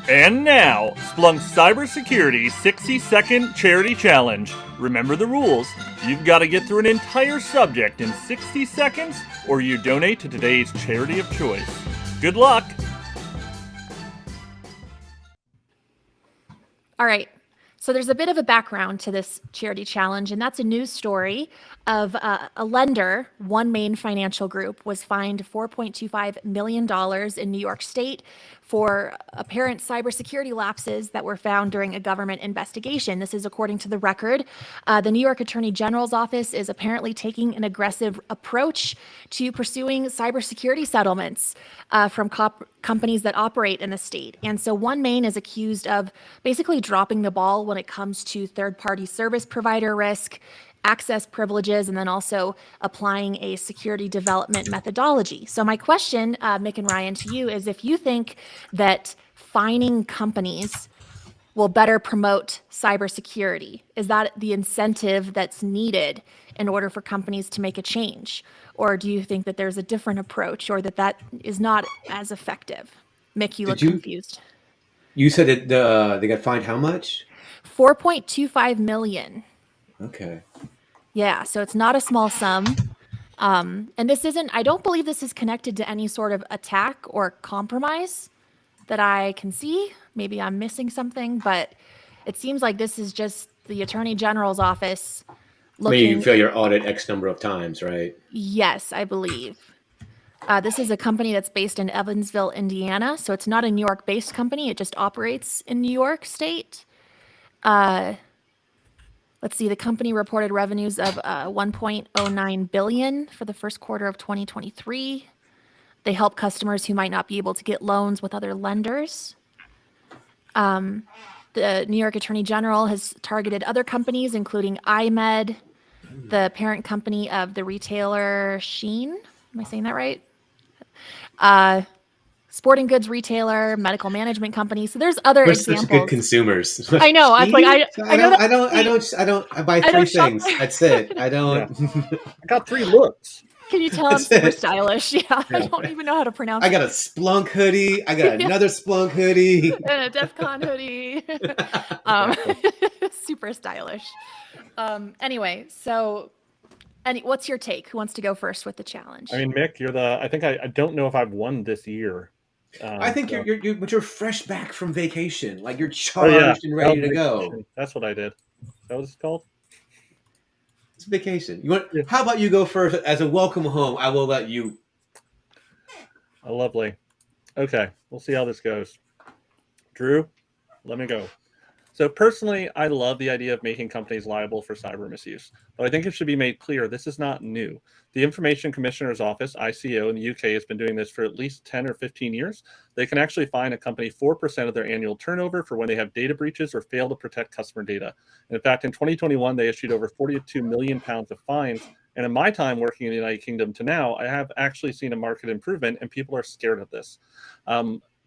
And now, Splunk's Cybersecurity 60-second charity challenge. Remember the rules. You've got to get through an entire subject in 60 seconds, or you donate to today's charity of choice. Good luck! All right. So there's a bit of a background to this charity challenge, and that's a news story of a lender, One Main Financial Group, was fined $4.25 million in New York State for apparent cybersecurity lapses that were found during a government investigation. This is according to the record. The New York Attorney General's office is apparently taking an aggressive approach to pursuing cybersecurity settlements from companies that operate in the state. And so One Main is accused of basically dropping the ball when it comes to third-party service provider risk, access privileges, and then also applying a security development methodology. So my question, Mick and Ryan, to you is if you think that fining companies will better promote cybersecurity, is that the incentive that's needed in order for companies to make a change? Or do you think that there's a different approach or that is not as effective? Mick, you look confused. You said that they got fined how much? 4.25 million. Okay. Yeah, so it's not a small sum. And this isn't, I don't believe this is connected to any sort of attack or compromise that I can see. Maybe I'm missing something, but it seems like this is just the Attorney General's office looking. Maybe you fail your audit X number of times, right? Yes, I believe. This is a company that's based in Evansville, Indiana. So it's not a New York-based company. It just operates in New York State. Let's see, the company reported revenues of $1.09 billion for the first quarter of 2023. They help customers who might not be able to get loans with other lenders. The New York Attorney General has targeted other companies, including iMed, the parent company of the retailer Shein. Am I saying that right? Sporting goods retailer, medical management company. So there's other We're examples. such good consumers. I know. I was like, I buy three things. That's it. I don't. Yeah. I got 3 looks. Can you tell I'm super stylish? Yeah, I don't even know how to pronounce it. I got a Splunk hoodie. I got another Splunk hoodie. And a DEF CON hoodie. Super stylish. Anyway, so what's your take? Who wants to go first with the challenge? I mean, Mick, you're I think I don't know if I've won this year. I think you're fresh back from vacation. Like you're charged and ready to go. That's what I did. Is that what it's called? It's vacation. How about you go first as a welcome home? I will let you. Oh, lovely. Okay, we'll see how this goes. Drew, let me go. So personally, I love the idea of making companies liable for cyber misuse, but I think it should be made clear this is not new. The Information Commissioner's Office, ICO, in the UK has been doing this for at least 10 or 15 years. They can actually fine a company 4% of their annual turnover for when they have data breaches or fail to protect customer data. And in fact, in 2021, they issued over 42 million pounds of fines. And in my time working in the United Kingdom to now, I have actually seen a market improvement, and people are scared of this.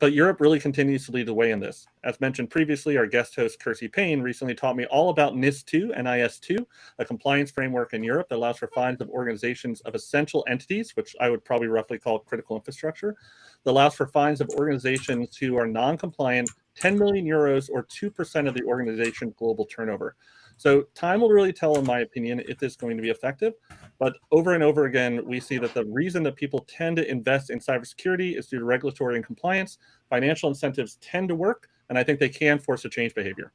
But Europe really continues to lead the way in this. As mentioned previously, our guest host, Kirsty Payne, recently taught me all about NIS2, NIS2, a compliance framework in Europe that allows for fines of organizations of essential entities, which I would probably roughly call critical infrastructure, that allows for fines of organizations who are non-compliant, 10 million euros or 2% of the organization's global turnover. So time will really tell, in my opinion, if this is going to be effective. But over and over again, we see that the reason that people tend to invest in cybersecurity is due to regulatory and compliance. Financial incentives tend to work, and I think they can force a change behavior.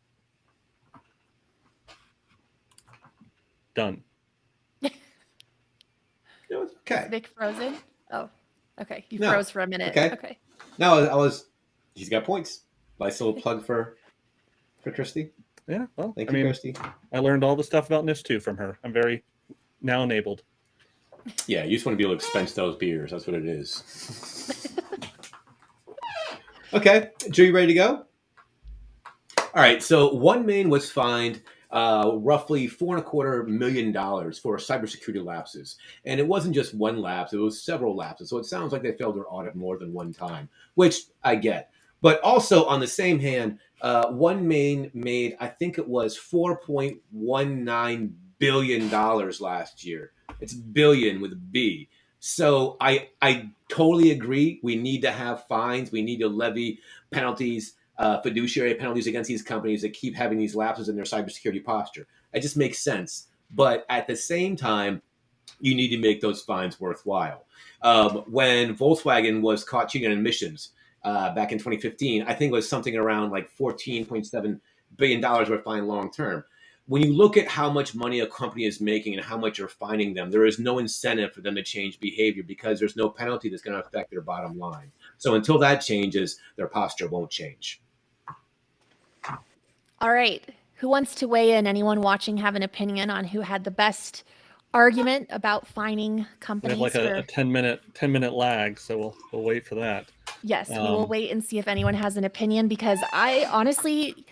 Done. Okay. Vic frozen? Oh, okay. You froze for a minute. Okay. No, he's got points. Nice little plug for Kirsty. Yeah, well, Thank you, Kirsty. I learned all the stuff about NIS2 from her. I'm very now enabled. Yeah, you just want to be able to expense those beers. That's what it is. Okay, Joe, you ready to go? All right, so One Main was fined roughly $4.25 million for cybersecurity lapses. And it wasn't just one lapse, it was several lapses. So it sounds like they failed their audit more than one time, which I get. But also on the same hand, One Main made, I think it was $4.19 billion last year. It's billion with a B. So I totally agree. We need to have fines. We need to levy penalties. fiduciary penalties against these companies that keep having these lapses in their cybersecurity posture. It just makes sense. But at the same time, you need to make those fines worthwhile. When Volkswagen was caught cheating on emissions back in 2015, I think it was something around like $14.7 billion worth fine long term. When you look at how much money a company is making and how much you're fining them, there is no incentive for them to change behavior because there's no penalty that's going to affect their bottom line. So until that changes, their posture won't change. All right. Who wants to weigh in? Anyone watching have an opinion on who had the best argument about fining We have companies like for... a 10-minute lag, so we'll wait for that. Yes, we will wait and see if anyone has an opinion, because I honestly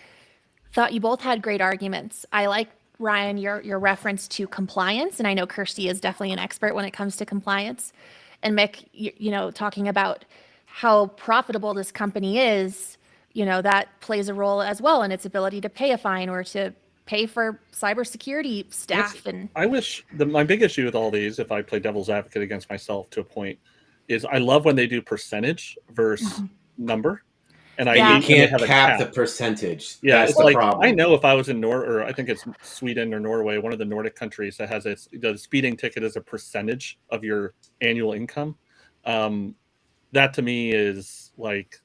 thought you both had great arguments. I like, Ryan, your reference to compliance, and I know Kirsty is definitely an expert when it comes to compliance. And Mick, you know, talking about how profitable this company is, you know, that plays a role as well in its ability to pay a fine or to pay for cybersecurity staff. And I wish my big issue with all these, if I play devil's advocate against myself to a point, is I love when they do percentage versus number, and I Yeah. You hate when they can't have a cap the cap. percentage. Yeah, That's it's the like problem. I know if I was in or I think it's Sweden or Norway, one of the Nordic countries that has the speeding ticket as a percentage of your annual income. That to me is like,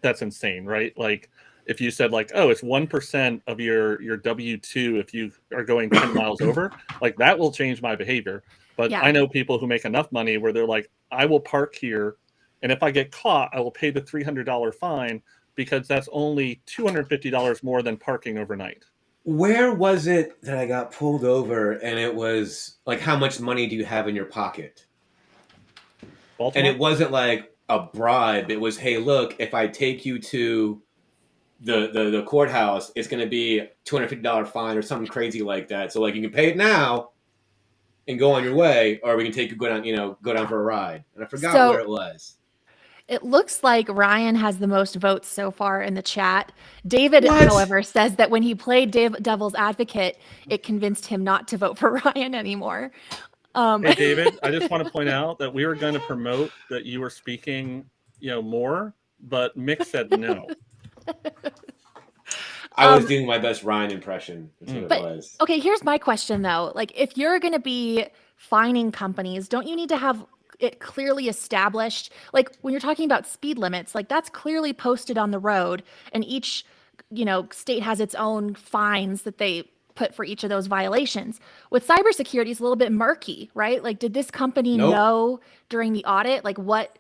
that's insane, right? Like if you said like, oh, it's 1% of your W-2 if you are going 10 miles over, like that will change my behavior. But Yeah. I know people who make enough money where they're like, I will park here, and if I get caught, I will pay the $300 fine because that's only $250 more than parking overnight. Where was it that I got pulled over and it was like, how much money do you have in your pocket? And Baltimore? it wasn't like a bribe. It was, hey, look, if I take you to the courthouse, it's going to be a $250 fine or something crazy like that. So like you can pay it now and go on your way, or we can take you go down for a ride. And I forgot where So it was. it looks like Ryan has the most votes so far in the chat. David, What? however, says that when he played devil's advocate, it convinced him not to vote for Ryan anymore. Hey, David, I just want to point out that we were going to promote that you were speaking, more, but Mick said no. I was doing my best Ryan impression. That's what it was. Okay, here's my question though. Like, if you're going to be fining companies, don't you need to have it clearly established? Like, when you're talking about speed limits, like that's clearly posted on the road, and each, state has its own fines that they put for each of those violations. With cybersecurity, it's a little bit murky, right? Like, did this company Nope. know during the audit, like what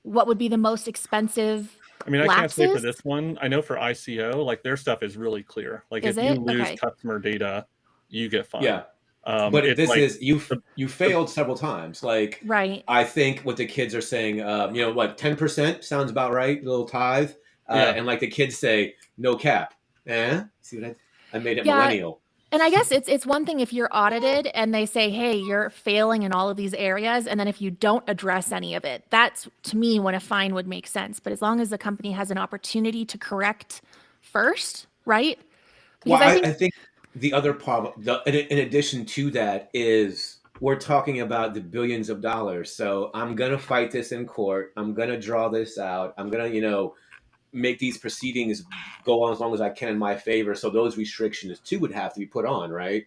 would be the most expensive I mean, I can't say for lapses? this one. I know for ICO, like their stuff is really clear. Like Is if you it? lose Okay. customer data, you get fined. Yeah. But It's this like is you failed several times. Like Right. I think what the kids are saying, what 10% sounds about right, a little tithe, Yeah. and like the kids say, no cap. See what I made it Yeah. millennial. And I guess it's one thing if you're audited and they say, hey, you're failing in all of these areas, and then if you don't address any of it, that's to me when a fine would make sense. But as long as the company has an opportunity to correct first, right? Because Well, I think the other problem, in addition to that, is we're talking about the billions of dollars. So I'm gonna fight this in court. I'm gonna draw this out. I'm gonna, make these proceedings go on as long as I can in my favor. So those restrictions too would have to be put on, right?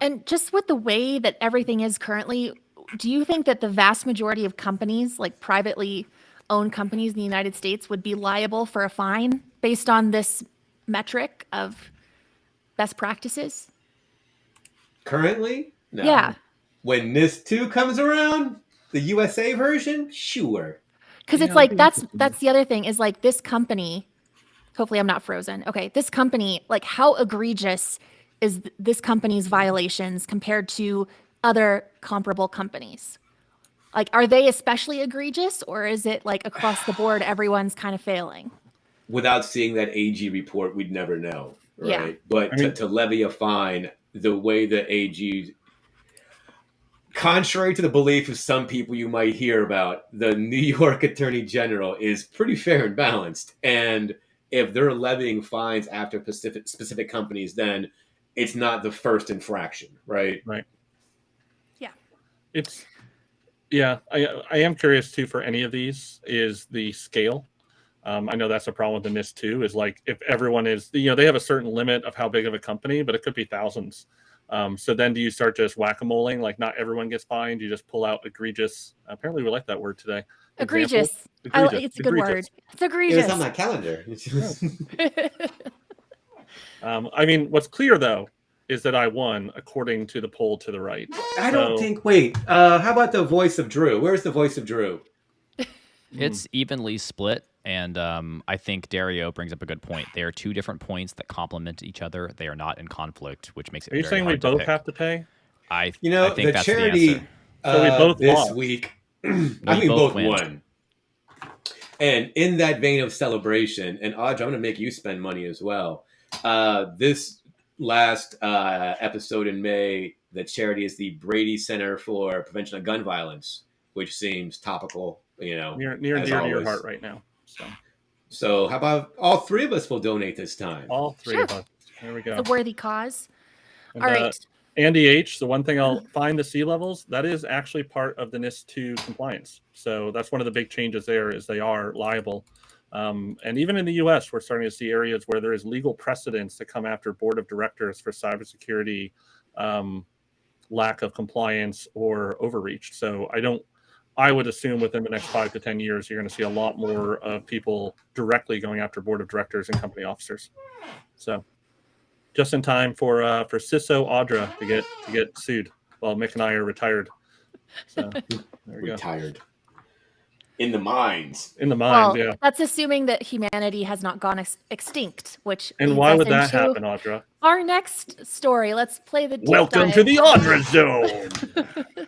And just with the way that everything is currently, do you think that the vast majority of companies, like privately owned companies in the United States, would be liable for a fine based on this metric of best practices? Currently, no. Yeah. When this 2 comes around, the USA version, sure. Because it's like that's the other thing is like this company, hopefully I'm not frozen. Okay, this company, like how egregious is this company's violations compared to other comparable companies? Like, are they especially egregious, or is it like across the board everyone's kind of failing? Without seeing that AG report, we'd never know, Yeah. right? But I mean, to levy a fine, the way the AG, contrary to the belief of some people you might hear about, the New York Attorney General is pretty fair and balanced. And if they're levying fines after specific companies, then it's not the first infraction, right? right. Yeah. I am curious too for any of these is the scale. I know that's a problem with the NIST too, is like if everyone is, they have a certain limit of how big of a company, but it could be thousands. So then do you start just whack-a-moling, like not everyone gets fined, you just pull out egregious, apparently we like that word today. Example? Egregious. Egregious. It's a good word. It's It egregious. was on my calendar. I mean, what's clear though is that I won according to the poll to the right. I don't think. Wait, how about the voice of Drew? Where's the voice of Drew? It's evenly split, and I think Dario brings up a good point. They are two different points that complement each other. They are not in conflict, which makes it. Are you very saying we hard to both pick. have to pay? I think The that's charity the answer. So we both this lost. week. We both win. won. And in that vein of celebration, and Audra, I'm going to make you spend money as well. This last episode in May, the charity is the Brady Center for Prevention of Gun Violence, which seems topical, Near and dear to your heart right now. So how about all three of us will donate this time? All three Sure. of us. There we go. It's a worthy cause. And, All right. Andy H, the one thing I'll find the sea levels, that is actually part of the NIST 2 compliance. So that's one of the big changes there is they are liable. And even in the US, we're starting to see areas where there is legal precedence to come after board of directors for cybersecurity lack of compliance or overreach. So I would assume within the next 5 to 10 years, you're going to see a lot more of people directly going after board of directors and company officers. So just in time for CISO Audra to get sued while Mick and I are retired. So there we go. Retired. In the mines. In the mines, Well, yeah. that's assuming that humanity has not gone extinct, which And leads why us would that into happen, Audra? our next story. Let's play the deep Welcome dive. to the Audra Zone.